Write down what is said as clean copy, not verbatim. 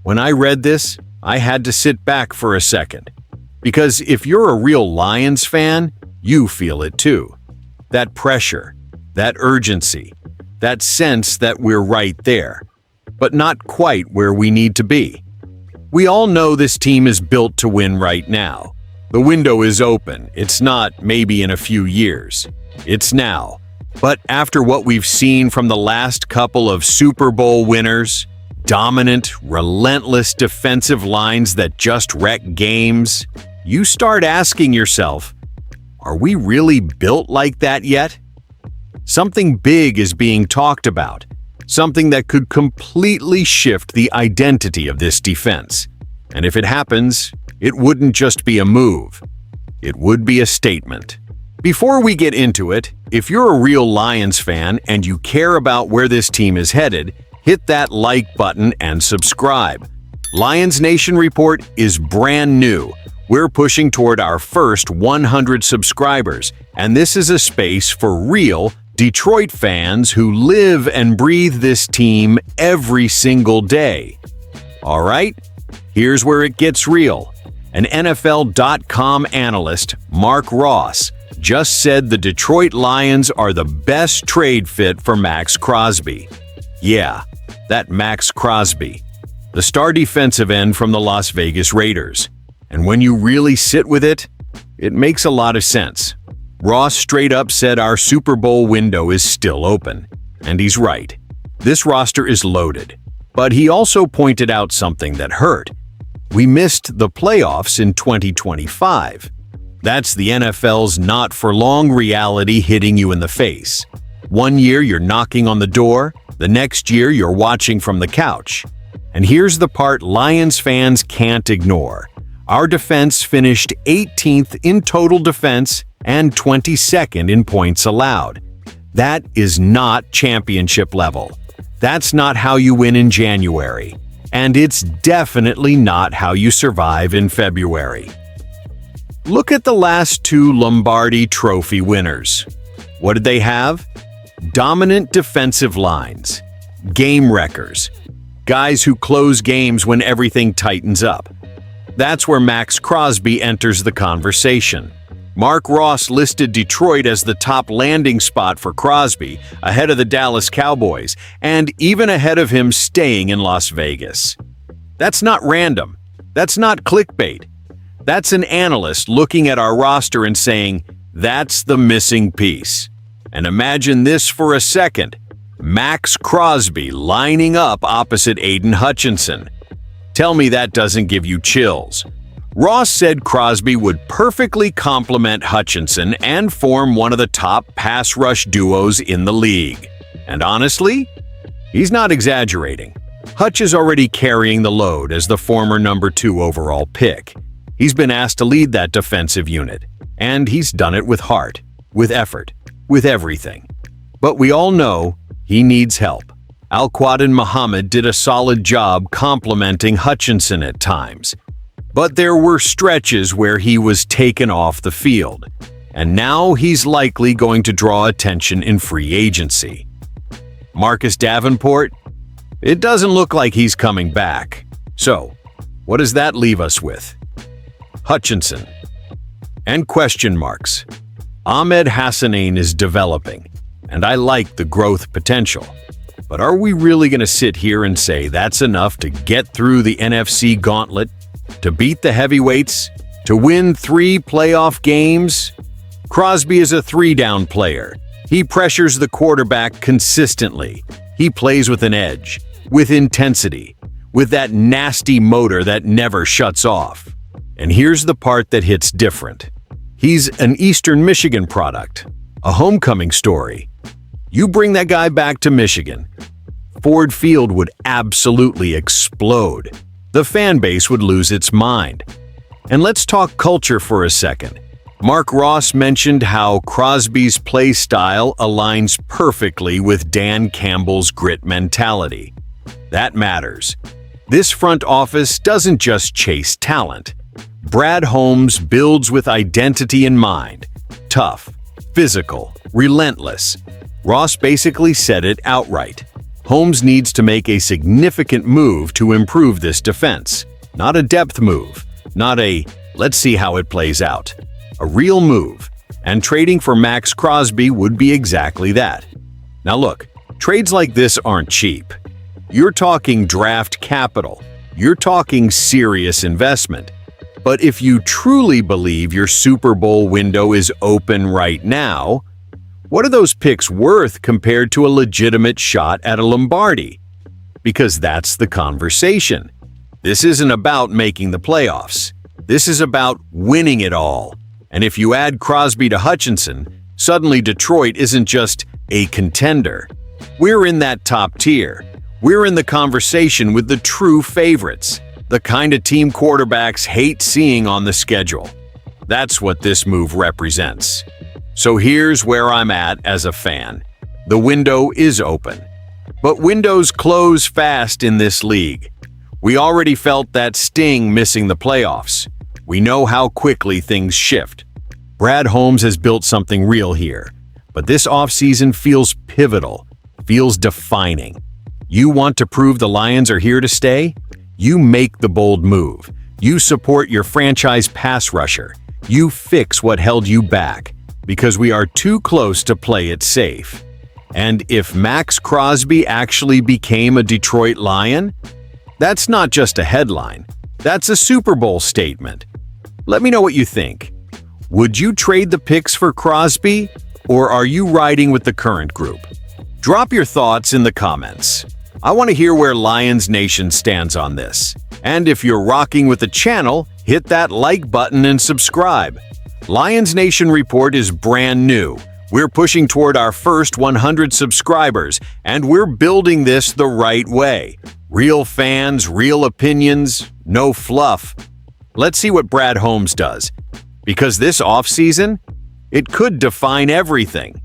When I read this, I had to sit back for a second. Because if you're a real Lions fan, you feel it too. That pressure, that urgency, that sense that we're right there, but not quite where we need to be. We all know this team is built to win right now. The window is open. It's not maybe in a few years. It's now. But after what we've seen from the last couple of Super Bowl winners, dominant, relentless defensive lines that just wreck games, you start asking yourself, are we really built like that yet? Something big is being talked about, something that could completely shift the identity of this defense. And if it happens, it wouldn't just be a move. It would be a statement. Before we get into it, if you're a real Lions fan and you care about where this team is headed, hit that like button and subscribe. Lions Nation Report is brand new. We're pushing toward our first 100 subscribers, and this is a space for real Detroit fans who live and breathe this team every single day. All right, here's where it gets real. An NFL.com analyst, Mark Ross, just said the Detroit Lions are the best trade fit for Maxx Crosby. Yeah, that Maxx Crosby, the star defensive end from the Las Vegas Raiders. And when you really sit with it, it makes a lot of sense. Ross straight up said our Super Bowl window is still open. And he's right. This roster is loaded. But he also pointed out something that hurt. We missed the playoffs in 2025. That's the NFL's not-for-long reality hitting you in the face. One year you're knocking on the door, the next year you're watching from the couch. And here's the part Lions fans can't ignore. Our defense finished 18th in total defense and 22nd in points allowed. That is not championship level. That's not how you win in January. And it's definitely not how you survive in February. Look at the last two Lombardi Trophy winners. What did they have? Dominant defensive lines, game wreckers, guys who close games when everything tightens up. That's where Maxx Crosby enters the conversation. Mark Ross listed Detroit as the top landing spot for Crosby, ahead of the Dallas Cowboys, and even ahead of him staying in Las Vegas. That's not random. That's not clickbait. That's an analyst looking at our roster and saying, that's the missing piece. And imagine this for a second. Maxx Crosby lining up opposite Aiden Hutchinson. Tell me that doesn't give you chills. Ross said Crosby would perfectly complement Hutchinson and form one of the top pass rush duos in the league. And honestly, he's not exaggerating. Hutch is already carrying the load as the former number 2 overall pick. He's been asked to lead that defensive unit, and he's done it with heart, with effort, with everything. But we all know he needs help. Alquadin Muhammad did a solid job complementing Hutchinson at times. But there were stretches where he was taken off the field, and now he's likely going to draw attention in free agency. Marcus Davenport? It doesn't look like he's coming back. So, what does that leave us with? Hutchinson. And question marks. Ahmed Hassanein is developing, and I like the growth potential. But are we really going to sit here and say that's enough to get through the NFC gauntlet, to beat the heavyweights, to win 3 playoff games? Crosby is a 3-down player. He pressures the quarterback consistently. He plays with an edge, with intensity, with that nasty motor that never shuts off. And here's the part that hits different. He's an Eastern Michigan product, a homecoming story. You bring that guy back to Michigan, Ford Field would absolutely explode. The fan base would lose its mind. And let's talk culture for a second. Mark Ross mentioned how Crosby's play style aligns perfectly with Dan Campbell's grit mentality. That matters. This front office doesn't just chase talent. Brad Holmes builds with identity in mind. Tough, physical, relentless. Ross basically said it outright. Holmes needs to make a significant move to improve this defense. Not a depth move, not a let's see how it plays out. A real move. And trading for Maxx Crosby would be exactly that. Now look, trades like this aren't cheap. You're talking draft capital. You're talking serious investment. But if you truly believe your Super Bowl window is open right now, what are those picks worth compared to a legitimate shot at a Lombardi? Because that's the conversation. This isn't about making the playoffs. This is about winning it all. And if you add Crosby to Hutchinson, suddenly Detroit isn't just a contender. We're in that top tier. We're in the conversation with the true favorites, the kind of team quarterbacks hate seeing on the schedule. That's what this move represents. So here's where I'm at as a fan. The window is open. But windows close fast in this league. We already felt that sting missing the playoffs. We know how quickly things shift. Brad Holmes has built something real here, but this offseason feels pivotal, feels defining. You want to prove the Lions are here to stay? You make the bold move. You support your franchise pass rusher. You fix what held you back, because we are too close to play it safe. And if Maxx Crosby actually became a Detroit Lion, that's not just a headline. That's a Super Bowl statement. Let me know what you think. Would you trade the picks for Crosby, or are you riding with the current group? Drop your thoughts in the comments. I want to hear where Lions Nation stands on this. And if you're rocking with the channel, hit that like button and subscribe. Lions Nation Report is brand new. We're pushing toward our first 100 subscribers, and we're building this the right way. Real fans, real opinions, no fluff. Let's see what Brad Holmes does. Because this offseason, it could define everything.